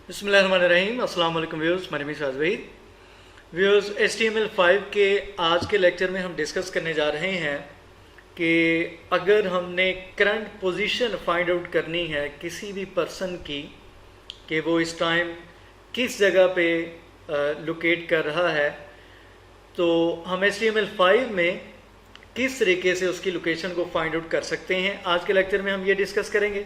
बिस्मिल्लाहिर्रहमानिर्रहीम। अस्सलाम वालेकुम viewers, my name is Shaz viewers. HTML5 के आज के लेक्चर में हम डिस्कस करने जा रहे हैं कि अगर हमने करंट पोजीशन फाइंड आउट करनी है किसी भी पर्सन की कि वो इस टाइम किस जगह पे लोकेट कर रहा है, तो हम HTML5 में किस तरीके से उसकी लोकेशन को फाइंड आउट कर सकते हैं, आज के लेक्चर में हम ये डिस्कस करेंगे।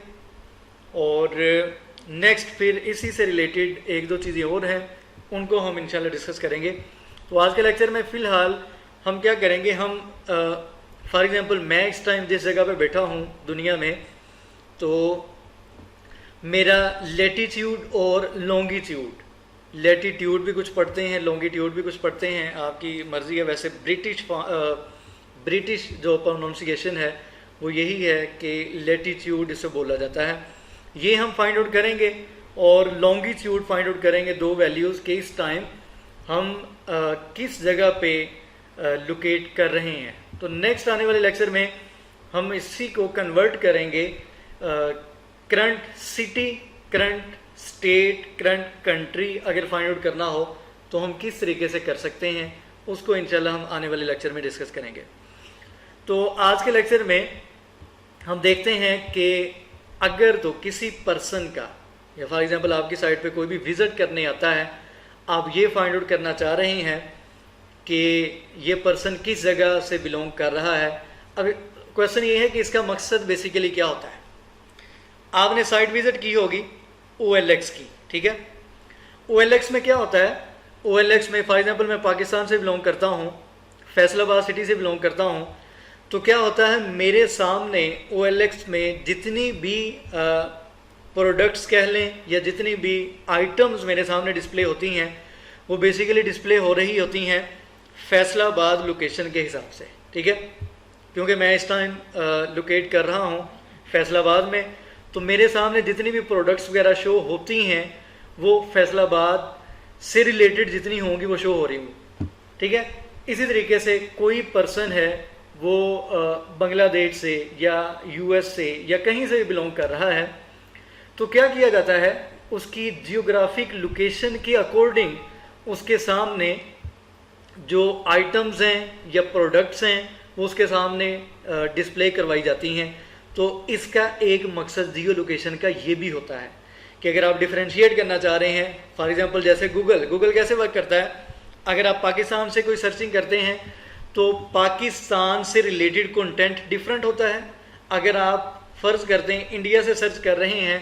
और नेक्स्ट फिर इसी से रिलेटेड एक दो चीज़ें और हैं, उनको हम इंशाल्लाह डिस्कस करेंगे। तो आज के लेक्चर में फ़िलहाल हम क्या करेंगे, हम फॉर एग्ज़ाम्पल मैं इस टाइम जिस जगह पे बैठा हूँ दुनिया में, तो मेरा लेटीट्यूड और लॉन्गिट्यूड, लेटीट्यूड भी कुछ पढ़ते हैं, लॉन्गिट्यूड भी कुछ पढ़ते हैं, आपकी मर्ज़ी है। वैसे ब्रिटिश जो प्रोनाउंसिएशन है वो यही है कि लेटीट्यूड इसे बोला जाता है। ये हम फाइंड आउट करेंगे और लॉन्गिट्यूड फाइंड आउट करेंगे, दो वैल्यूज़ के इस टाइम हम किस जगह पे लोकेट कर रहे हैं। तो नेक्स्ट आने वाले लेक्चर में हम इसी को कन्वर्ट करेंगे current city, current state, current country अगर फाइंड आउट करना हो तो हम किस तरीके से कर सकते हैं, उसको इंशाल्लाह हम आने वाले लेक्चर में डिस्कस करेंगे। तो आज के लेक्चर में हम देखते हैं कि अगर तो किसी पर्सन का, या फॉर एग्जांपल आपकी साइट पे कोई भी विज़िट करने आता है, आप ये फाइंड आउट करना चाह रहे हैं कि ये पर्सन किस जगह से बिलोंग कर रहा है। अब क्वेश्चन ये है कि इसका मकसद बेसिकली क्या होता है। आपने साइट विज़िट की होगी OLX की, ठीक है। OLX में क्या होता है, OLX में फॉर एग्जांपल मैं पाकिस्तान से बिलोंग करता हूँ, फैसलाबाद सिटी से बिलोंग करता हूँ, तो क्या होता है मेरे सामने OLX में जितनी भी प्रोडक्ट्स कह लें या जितनी भी आइटम्स मेरे सामने डिस्प्ले होती हैं, वो बेसिकली डिस्प्ले हो रही होती हैं फैसलाबाद लोकेशन के हिसाब से, ठीक है। क्योंकि मैं इस टाइम लोकेट कर रहा हूँ फैसलाबाद में, तो मेरे सामने जितनी भी प्रोडक्ट्स वगैरह शो होती हैं वो फैसलाबाद से रिलेटेड जितनी होंगी वो शो हो रही होंगी, ठीक है। इसी तरीके से कोई पर्सन है वो बांग्लादेश से या US से या कहीं से भी बिलोंग कर रहा है, तो क्या किया जाता है, उसकी जियोग्राफिक लोकेशन के अकॉर्डिंग उसके सामने जो आइटम्स हैं या प्रोडक्ट्स हैं वो उसके सामने डिस्प्ले करवाई जाती हैं। तो इसका एक मकसद जियो लोकेशन का ये भी होता है कि अगर आप डिफ्रेंशिएट करना चाह रहे हैं, फॉर एग्जांपल जैसे गूगल कैसे वर्क करता है, अगर आप पाकिस्तान से कोई सर्चिंग करते हैं तो पाकिस्तान से रिलेटेड कंटेंट डिफरेंट होता है। अगर आप फ़र्ज़ करते हैं इंडिया से सर्च कर रहे हैं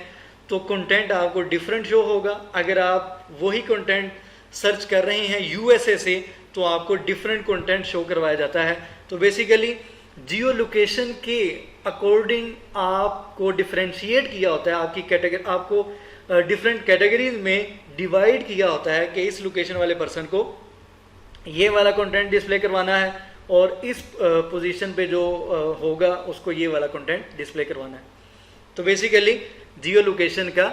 तो कंटेंट आपको डिफरेंट शो होगा। अगर आप वही कंटेंट सर्च कर रहे हैं USA से तो आपको डिफरेंट कंटेंट शो करवाया जाता है। तो बेसिकली जियो लोकेशन के अकॉर्डिंग आपको डिफ्रेंशिएट किया होता है, आपकी कैटेगरी, आपको डिफरेंट कैटेगरीज में डिवाइड किया होता है कि इस लोकेशन वाले पर्सन को ये वाला कंटेंट डिस्प्ले करवाना है और इस पोजीशन पे जो होगा उसको ये वाला कंटेंट डिस्प्ले करवाना है। तो बेसिकली जियो लोकेशन का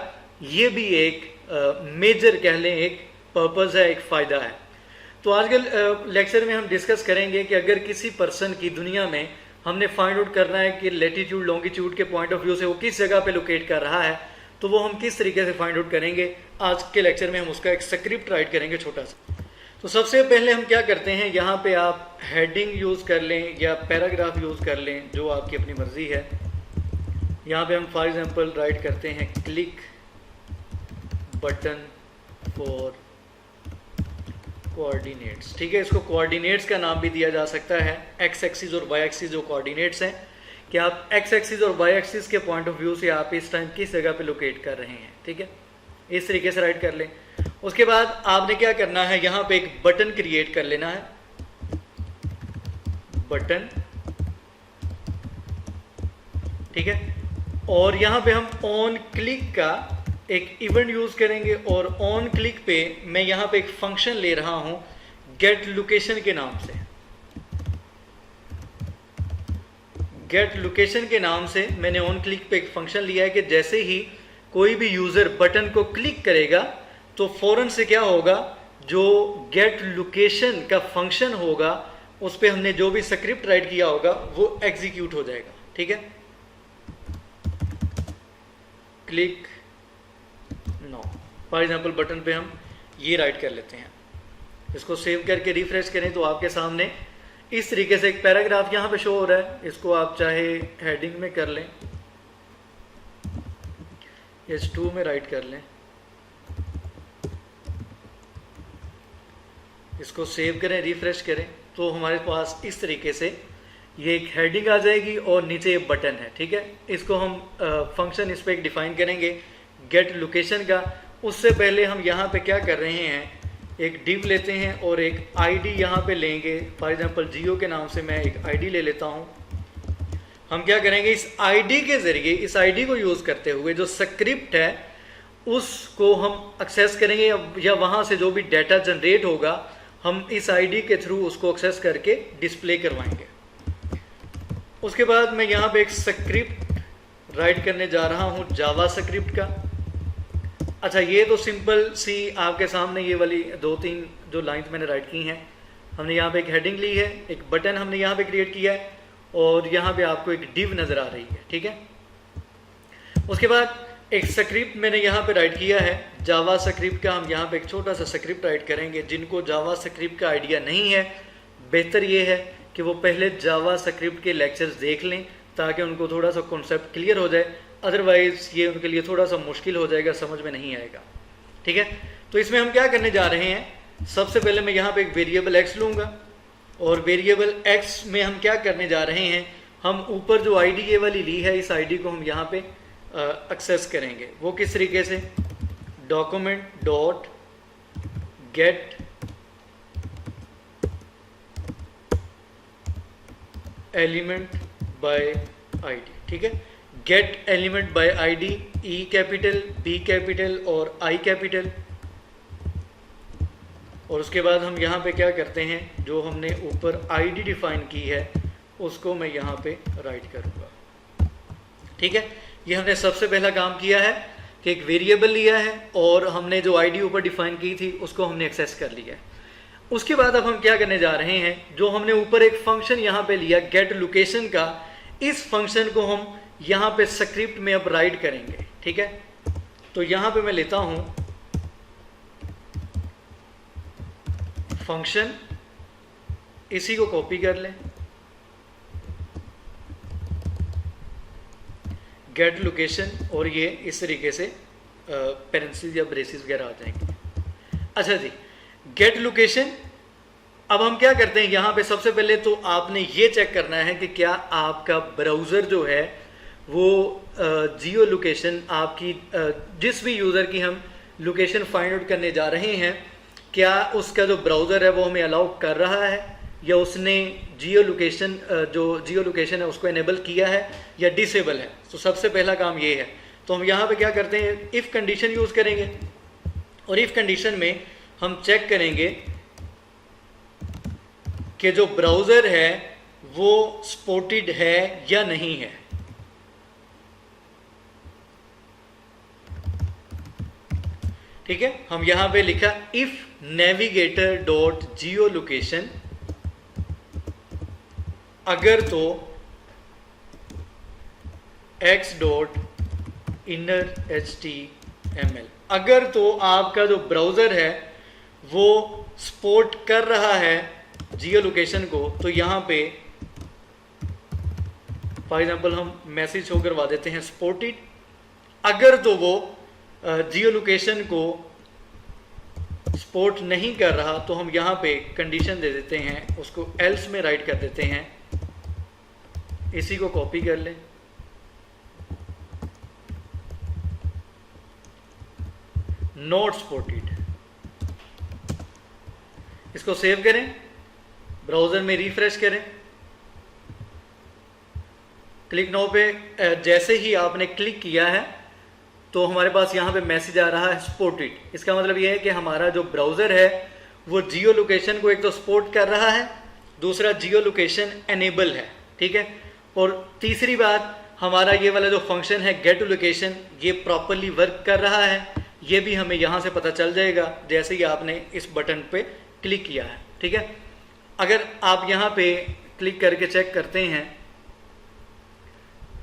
ये भी एक मेजर कह लें एक पर्पस है, एक फ़ायदा है। तो आज के लेक्चर में हम डिस्कस करेंगे कि अगर किसी पर्सन की दुनिया में हमने फाइंड आउट करना है कि लेटीट्यूड लॉन्गिट्यूड के पॉइंट ऑफ व्यू से वो किस जगह पे लोकेट कर रहा है, तो वो हम किस तरीके से फाइंड आउट करेंगे। आज के लेक्चर में हम उसका एक स्क्रिप्ट राइट करेंगे छोटा सा। तो सबसे पहले हम क्या करते हैं, यहाँ पे आप हेडिंग यूज़ कर लें या पैराग्राफ यूज़ कर लें, जो आपकी अपनी मर्ज़ी है। यहाँ पे हम फॉर एग्जांपल राइट करते हैं क्लिक बटन फॉर कोऑर्डिनेट्स, ठीक है। इसको कोऑर्डिनेट्स का नाम भी दिया जा सकता है, एक्स एक्सिस और वाई एक्सिस जो कोऑर्डिनेट्स हैं, कि आप एक्स एक्सिस और वाई एक्सिस के पॉइंट ऑफ व्यू से आप इस टाइम किस जगह पे लोकेट कर रहे हैं, ठीक है। इस तरीके से राइट कर लें। उसके बाद आपने क्या करना है, यहाँ पे एक बटन क्रिएट कर लेना है, बटन, ठीक है। और यहाँ पे हम ऑन क्लिक का एक इवेंट यूज करेंगे और ऑन क्लिक पे मैं यहाँ पे एक फंक्शन ले रहा हूं गेट लोकेशन के नाम से। गेट लोकेशन के नाम से मैंने ऑन क्लिक पे एक फंक्शन लिया है कि जैसे ही कोई भी यूजर बटन को क्लिक करेगा तो फौरन से क्या होगा, जो गेट लोकेशन का फंक्शन होगा उस पर हमने जो भी स्क्रिप्ट राइट किया होगा वो एग्जीक्यूट हो जाएगा, ठीक है। Click no, for example button पे हम ये राइट कर लेते हैं। इसको सेव करके रिफ्रेश करें तो आपके सामने इस तरीके से एक पैराग्राफ यहाँ पे शो हो रहा है। इसको आप चाहे हेडिंग में कर लें, H2 में राइट कर लें, इसको सेव करें, रिफ्रेश करें तो हमारे पास इस तरीके से ये एक हेडिंग आ जाएगी और नीचे ये बटन है। ठीक है, इसको हम फंक्शन इस पर एक डिफाइन करेंगे गेट लोकेशन का। उससे पहले हम यहाँ पे क्या कर रहे हैं, एक डिव लेते हैं और एक आईडी यहाँ पे लेंगे। फॉर एग्जांपल जियो के नाम से मैं एक आईडी ले लेता हूँ। हम क्या करेंगे, इस आईडी के ज़रिए, इस आईडी को यूज़ करते हुए जो स्क्रिप्ट है उसको हम एक्सेस करेंगे, या वहाँ से जो भी डाटा जनरेट होगा हम इस आईडी के थ्रू उसको एक्सेस करके डिस्प्ले करवाएंगे। उसके बाद मैं यहाँ पे एक स्क्रिप्ट राइट करने जा रहा हूँ जावा स्क्रिप्ट का। अच्छा, ये तो सिंपल सी आपके सामने ये वाली 2-3 जो लाइंस मैंने राइट की हैं। हमने यहाँ पे एक हेडिंग ली है, एक बटन हमने यहाँ पे क्रिएट किया है और यहाँ पे आपको एक डिव नज़र आ रही है। ठीक है, उसके बाद एक स्क्रिप्ट मैंने यहाँ पे राइट किया है जावा स्क्रिप्ट का। हम यहाँ पे एक छोटा सा स्क्रिप्ट राइट करेंगे। जिनको जावा स्क्रिप्ट का आइडिया नहीं है, बेहतर ये है कि वो पहले जावा स्क्रिप्ट के लेक्चर्स देख लें ताकि उनको थोड़ा सा कॉन्सेप्ट क्लियर हो जाए, अदरवाइज़ ये उनके लिए थोड़ा सा मुश्किल हो जाएगा, समझ में नहीं आएगा। ठीक है, तो इसमें हम क्या करने जा रहे हैं, सबसे पहले मैं यहाँ पे एक वेरिएबल एक्स लूँगा और वेरिएबल एक्स में हम क्या करने जा रहे हैं, हम ऊपर जो आईडी ये वाली ली है इस आईडी को हम यहाँ पे एक्सेस करेंगे। वो किस तरीके से, document dot get element by ID. ठीक है, get element by ID, E capital, B capital और आई कैपिटल। और उसके बाद हम यहाँ पे क्या करते हैं, जो हमने ऊपर आईडी डिफाइन की है उसको मैं यहाँ पे राइट करूँगा। ठीक है, ये हमने सबसे पहला काम किया है कि एक वेरिएबल लिया है और हमने जो आईडी ऊपर डिफाइन की थी उसको हमने एक्सेस कर लिया है। उसके बाद अब हम क्या करने जा रहे हैं, जो हमने ऊपर एक फंक्शन यहाँ पे लिया गेट लोकेशन का, इस फंक्शन को हम यहाँ पे स्क्रिप्ट में अब राइट करेंगे। ठीक है, तो यहाँ पे मैं लेता हूँ फंक्शन, इसी को कॉपी कर लें, गेट लोकेशन, और ये इस तरीके से पेरेंथेसिस या ब्रेसिस वगैरह आ जाएंगे। अच्छा जी, गेट लोकेशन। अब हम क्या करते हैं, यहाँ पे सबसे पहले तो आपने ये चेक करना है कि क्या आपका ब्राउज़र जो है वो जियो लोकेशन आपकी जिस भी यूज़र की हम लोकेशन फाइंड आउट करने जा रहे हैं, क्या उसका जो ब्राउज़र है वो हमें अलाउ कर रहा है या उसने जियो लोकेशन जो जियो लोकेशन है उसको इनेबल किया है या डिसेबल है। तो सबसे पहला काम ये है। तो हम यहाँ पे क्या करते हैं, इफ़ कंडीशन यूज़ करेंगे और इफ़ कंडीशन में हम चेक करेंगे कि जो ब्राउज़र है वो सपोर्टेड है या नहीं है। ठीक है, हम यहाँ पे लिखा if navigator dot Jio location, अगर तो x डॉट इनर HTML, अगर तो आपका जो ब्राउज़र है वो सपोर्ट कर रहा है जियो लोकेशन को, तो यहाँ पे फॉर एग्जांपल हम मैसेज शो करवा देते हैं सपोर्टेड। अगर तो वो जियो लोकेशन को सपोर्ट नहीं कर रहा तो हम यहाँ पे कंडीशन दे देते हैं, उसको एल्स में राइट कर देते हैं। इसी को कॉपी कर लें, नॉट सपोर्टेड, इसको सेव करें, ब्राउज़र में रिफ्रेश करें, क्लिक नाउ पे जैसे ही आपने क्लिक किया है तो हमारे पास यहाँ पे मैसेज आ रहा है सपोर्टेड। इसका मतलब ये है कि हमारा जो ब्राउज़र है वो जियो लोकेशन को एक तो सपोर्ट कर रहा है, दूसरा जियो लोकेशन एनेबल है। ठीक है, और तीसरी बात, हमारा ये वाला जो फंक्शन है गेट लोकेशन ये प्रॉपरली वर्क कर रहा है। ये भी हमें यहाँ से पता चल जाएगा जैसे ही आपने इस बटन पे क्लिक किया है। ठीक है, अगर आप यहाँ पे क्लिक करके चेक करते हैं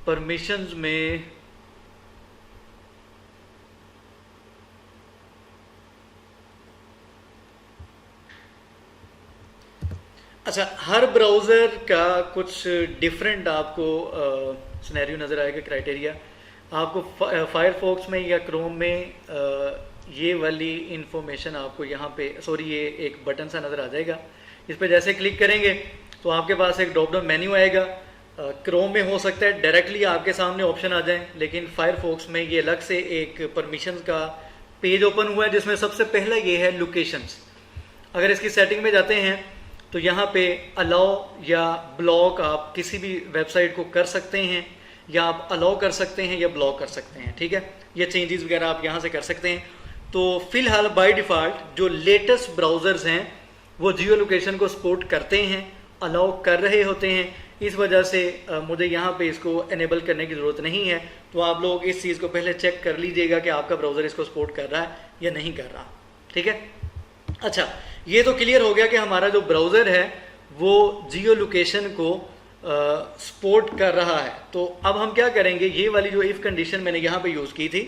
परमिशंस में, अच्छा, हर ब्राउज़र का कुछ डिफरेंट आपको सिनेरियो नज़र आएगा, क्राइटेरिया। आपको फायरफॉक्स में या क्रोम में ये वाली इंफॉर्मेशन आपको यहाँ पे, सॉरी, ये एक बटन सा नज़र आ जाएगा। इस पर जैसे क्लिक करेंगे तो आपके पास एक ड्रॉप डाउन मेन्यू आएगा। क्रोम में हो सकता है डायरेक्टली आपके सामने ऑप्शन आ जाए, लेकिन फायरफॉक्स में ये अलग से एक परमिशंस का पेज ओपन हुआ है, जिसमें सबसे पहला ये है लोकेशंस। अगर इसकी सेटिंग में जाते हैं तो यहाँ पे अलाउ या ब्लॉक आप किसी भी वेबसाइट को कर सकते हैं, या आप अलाउ कर सकते हैं या ब्लॉक कर सकते हैं, ठीक है। ये चेंजेस वगैरह आप यहाँ से कर सकते हैं। तो फिलहाल बाय डिफ़ॉल्ट जो लेटेस्ट ब्राउज़र्स हैं वो जियो लोकेशन को सपोर्ट करते हैं, अलाउ कर रहे होते हैं। इस वजह से मुझे यहाँ पे इसको इनेबल करने की ज़रूरत नहीं है। तो आप लोग इस चीज़ को पहले चेक कर लीजिएगा कि आपका ब्राउज़र इसको सपोर्ट कर रहा है या नहीं कर रहा, ठीक है। अच्छा, ये तो क्लियर हो गया कि हमारा जो ब्राउज़र है वो जियो लोकेशन को सपोर्ट कर रहा है। तो अब हम क्या करेंगे, ये वाली जो इफ़ कंडीशन मैंने यहाँ पे यूज़ की थी,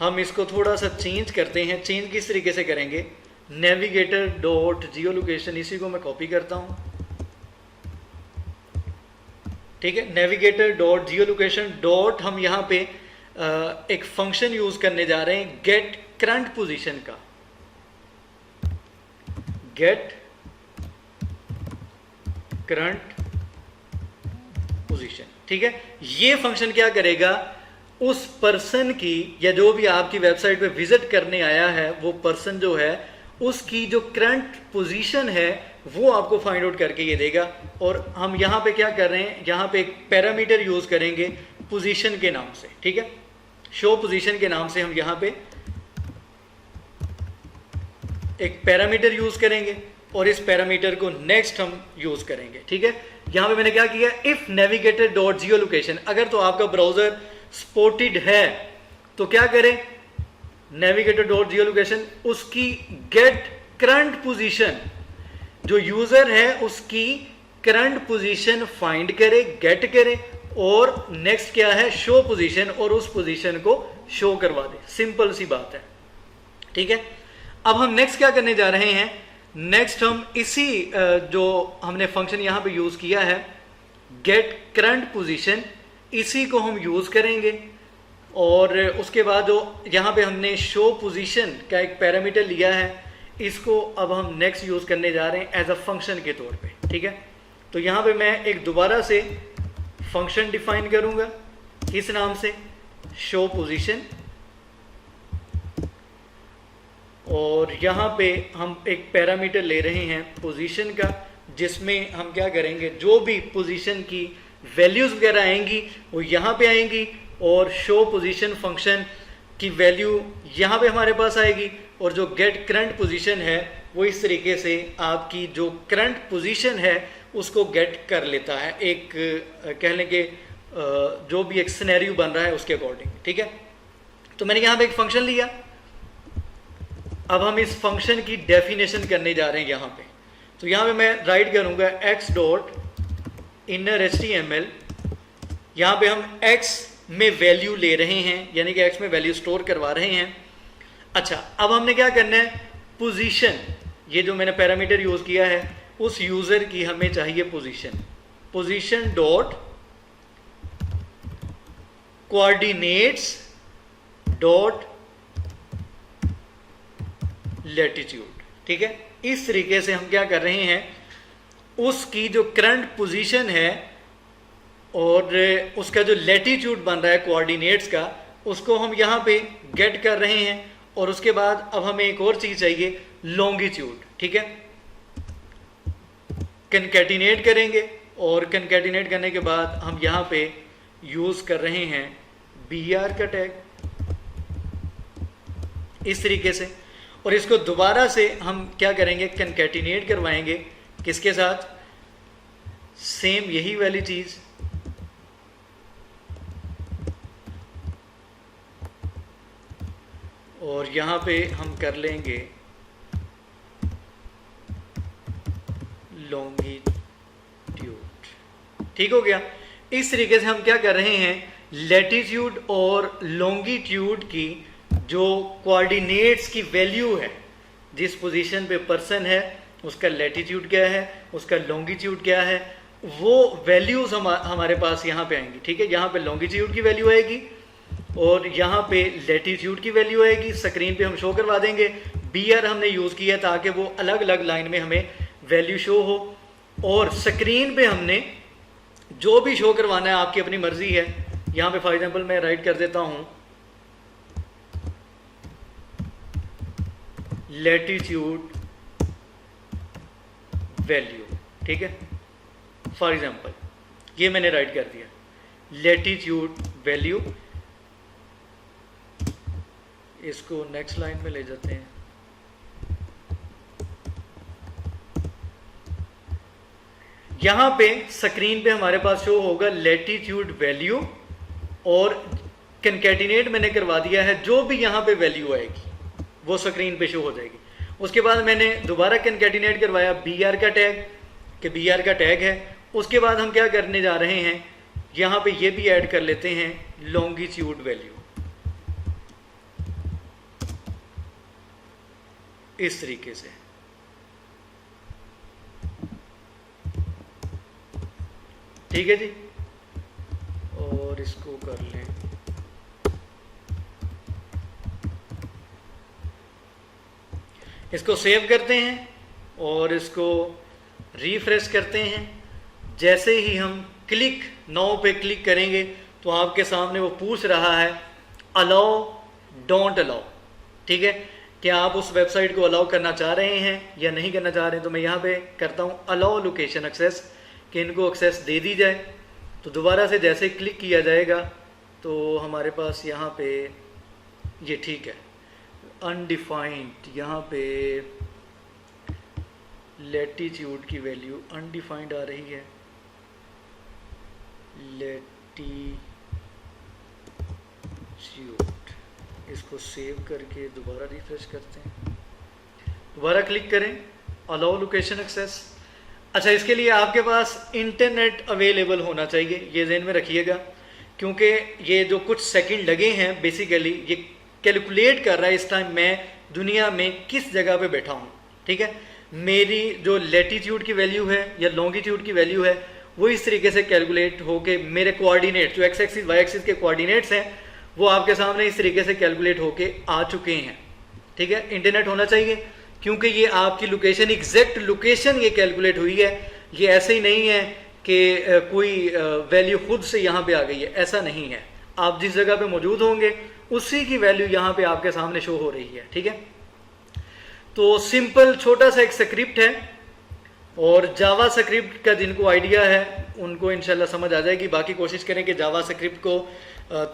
हम इसको थोड़ा सा चेंज करते हैं। चेंज किस तरीके से करेंगे, नेविगेटर डॉट जियो लोकेशन, इसी को मैं कॉपी करता हूँ, ठीक है। नेविगेटर डॉट जियो लोकेशन डॉट, हम यहाँ पे एक फंक्शन यूज करने जा रहे हैं गेट करंट पोजीशन का, गेट करंट पोजीशन, ठीक है। ये फंक्शन क्या करेगा, उस पर्सन की या जो भी आपकी वेबसाइट पे विजिट करने आया है वो पर्सन जो है उसकी जो करंट पोजीशन है वो आपको फाइंड आउट करके ये देगा। और हम यहाँ पे क्या कर रहे हैं, यहाँ पे एक पैरामीटर यूज करेंगे पोजीशन के नाम से, ठीक है। शो पोजीशन के नाम से हम यहाँ पे एक पैरामीटर यूज करेंगे और इस पैरामीटर को नेक्स्ट हम यूज करेंगे, ठीक है। यहाँ पे मैंने क्या किया, if navigator dot Jio location, अगर तो आपका ब्राउजर सपोर्टेड है तो क्या करें, नेविगेटर डॉट जियो लोकेशन उसकी गेट करंट पोजीशन, जो यूजर है उसकी करंट पोजीशन फाइंड करे, गेट करे, और नेक्स्ट क्या है, शो पोजीशन, और उस पोजीशन को शो करवा दे। सिंपल सी बात है, ठीक है। अब हम नेक्स्ट क्या करने जा रहे हैं, नेक्स्ट हम इसी जो हमने फंक्शन यहां पे यूज किया है गेट करंट पोजीशन, इसी को हम यूज करेंगे। और उसके बाद जो यहाँ पे हमने शो पोजीशन का एक पैरामीटर लिया है, इसको अब हम नेक्स्ट यूज करने जा रहे हैं एज अ फंक्शन के तौर पे, ठीक है। तो यहाँ पे मैं एक दोबारा से फंक्शन डिफाइन करूंगा, किस नाम से, शो पोजीशन, और यहाँ पे हम एक पैरामीटर ले रहे हैं पोजीशन का, जिसमें हम क्या करेंगे, जो भी पोजीशन की वैल्यूज वगैरह आएंगी वो यहाँ पे आएंगी, और शो पोजीशन फंक्शन की वैल्यू यहाँ पे हमारे पास आएगी, और जो गेट करंट पोजीशन है वो इस तरीके से आपकी जो करंट पोजीशन है उसको गेट कर लेता है, एक कह लें कि जो भी एक सिनेरियो बन रहा है उसके अकॉर्डिंग, ठीक है। तो मैंने यहाँ पे एक फंक्शन लिया, अब हम इस फंक्शन की डेफिनेशन करने जा रहे हैं यहाँ पे। तो यहाँ पे मैं राइट करूँगा x डॉट इनर HTML, यहाँ पे हम x में वैल्यू ले रहे हैं, यानी कि x में वैल्यू स्टोर करवा रहे हैं। अच्छा, अब हमने क्या करना है, पोजीशन, ये जो मैंने पैरामीटर यूज किया है उस यूजर की हमें चाहिए position, position dot coordinates dot latitude, ठीक है। इस तरीके से हम क्या कर रहे हैं, उसकी जो करंट पोजीशन है और उसका जो लैटिट्यूड बन रहा है कोऑर्डिनेट्स का, उसको हम यहाँ पे गेट कर रहे हैं। और उसके बाद अब हमें एक और चीज चाहिए, लॉन्गिट्यूड, ठीक है। कनकैटिनेट करेंगे, और कनकैटिनेट करने के बाद हम यहाँ पे यूज कर रहे हैं BR का टैग, इस तरीके से। और इसको दोबारा से हम क्या करेंगे, कनकैटिनेट करवाएंगे, किसके साथ, सेम यही वाली चीज, और यहां पे हम कर लेंगे लॉन्गिट्यूड, ठीक हो गया। इस तरीके से हम क्या कर रहे हैं, लैटिट्यूड और लॉन्गिट्यूड की जो कोऑर्डिनेट्स की वैल्यू है, जिस पोजीशन पे पर्सन है उसका लैटीट्यूड क्या है, उसका लॉन्गिट्यूड क्या है, वो वैल्यूज़ हमारे पास यहाँ पे आएंगी। ठीक है, यहाँ पे लॉन्गिट्यूड की वैल्यू आएगी और यहाँ पे लैटीट्यूड की वैल्यू आएगी। स्क्रीन पे हम शो करवा देंगे। BR हमने यूज़ किया ताकि वो अलग अलग लाइन में हमें वैल्यू शो हो, और स्क्रीन पे हमने जो भी शो करवाना है आपकी अपनी मर्जी है। यहाँ पे फॉर एग्जांपल मैं राइट कर देता हूँ लैटीट्यूड वैल्यू। ठीक है, फॉर एग्जांपल ये मैंने राइट कर दिया लैटीट्यूड वैल्यू। इसको नेक्स्ट लाइन में ले जाते हैं। यहां पे स्क्रीन पे हमारे पास शो होगा लैटीट्यूड वैल्यू, और कंकैटिनेट मैंने करवा दिया है, जो भी यहां पे वैल्यू आएगी वो स्क्रीन पे शो हो जाएगी। उसके बाद मैंने दोबारा कंकैटिनेट करवाया BR का टैग, कि BR का टैग है। उसके बाद हम क्या करने जा रहे हैं, यहां पे ये भी ऐड कर लेते हैं लॉन्गिट्यूड वैल्यू, इस तरीके से। ठीक है जी, और इसको कर लें इसको सेव करते हैं और इसको रिफ्रेश करते हैं। जैसे ही हम क्लिक नाउ पे क्लिक करेंगे तो आपके सामने वो पूछ रहा है अलाउ डोंट अलाउ। ठीक है, क्या आप उस वेबसाइट को अलाउ करना चाह रहे हैं या नहीं करना चाह रहे हैं। तो मैं यहाँ पे करता हूँ अलाउ लोकेशन एक्सेस, कि इनको एक्सेस दे दी जाए। तो दोबारा से जैसे क्लिक किया जाएगा तो हमारे पास यहाँ पे ये ठीक है अनडिफाइंड, यहाँ पे लैटीट्यूड की वैल्यू अनडिफाइंड आ रही है। लैटीट्यूड, इसको सेव करके दोबारा रिफ्रेश करते हैं, दोबारा क्लिक करें अलाउ लोकेशन एक्सेस। अच्छा, इसके लिए आपके पास इंटरनेट अवेलेबल होना चाहिए, ये ज़हन में रखिएगा, क्योंकि ये जो कुछ सेकंड लगे हैं बेसिकली ये कैलकुलेट कर रहा है इस टाइम मैं दुनिया में किस जगह पे बैठा हूँ। ठीक है, मेरी जो लैटीट्यूड की वैल्यू है या लॉन्गिट्यूड की वैल्यू है वो इस तरीके से कैलकुलेट होके मेरे कोऑर्डिनेट जो एक्स एक्सिस वाई एक्सिस के कोऑर्डिनेट्स हैं वो आपके सामने इस तरीके से कैलकुलेट होके आ चुके हैं। ठीक है, इंटरनेट होना चाहिए, क्योंकि ये आपकी लोकेशन, एग्जैक्ट लोकेशन ये कैलकुलेट हुई है। ये ऐसे ही नहीं है कि कोई वैल्यू खुद से यहाँ पे आ गई है, ऐसा नहीं है। आप जिस जगह पे मौजूद होंगे उसी की वैल्यू यहाँ पे आपके सामने शो हो रही है। ठीक है, तो सिंपल छोटा सा एक स्क्रिप्ट है, और जावा स्क्रिप्ट का जिनको आइडिया है उनको इंशाल्लाह समझ आ जाएगी। बाकी कोशिश करें कि जावा स्क्रिप्ट को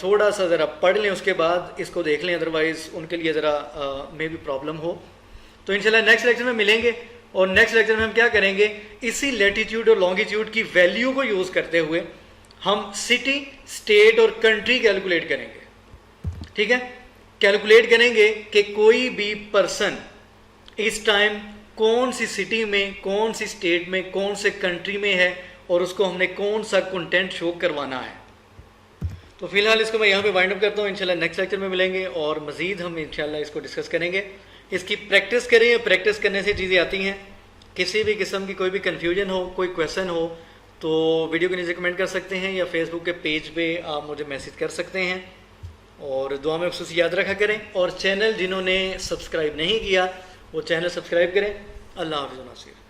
थोड़ा सा ज़रा पढ़ लें, उसके बाद इसको देख लें, अदरवाइज़ उनके लिए ज़रा मे भी प्रॉब्लम हो। तो इंशाल्लाह नेक्स्ट लेक्चर में मिलेंगे, और नेक्स्ट लेक्चर में हम क्या करेंगे, इसी लैटीट्यूड और लॉन्गिट्यूड की वैल्यू को यूज़ करते हुए हम सिटी, स्टेट और कंट्री कैलकुलेट करेंगे। ठीक है, कैलकुलेट करेंगे कि कोई भी पर्सन इस टाइम कौन सी सिटी में, कौन सी स्टेट में, कौन से कंट्री में है, और उसको हमने कौन सा कंटेंट शो करवाना है। तो फिलहाल इसको मैं यहाँ पे वाइंड अप करता हूँ। इंशाल्लाह नेक्स्ट लेक्चर में मिलेंगे और मज़ीद हम इंशाल्लाह इसको डिस्कस करेंगे। इसकी प्रैक्टिस करें, प्रैक्टिस करने से चीज़ें आती हैं। किसी भी किस्म की कोई भी कन्फ्यूजन हो, कोई क्वेश्चन हो तो वीडियो के नीचे कमेंट कर सकते हैं, या फेसबुक के पेज पे आप मुझे मैसेज कर सकते हैं। और दुआ में खुसूस याद रखा करें, और चैनल जिन्होंने सब्सक्राइब नहीं किया वो चैनल सब्सक्राइब करें। अल्लाह हाफ़िज़।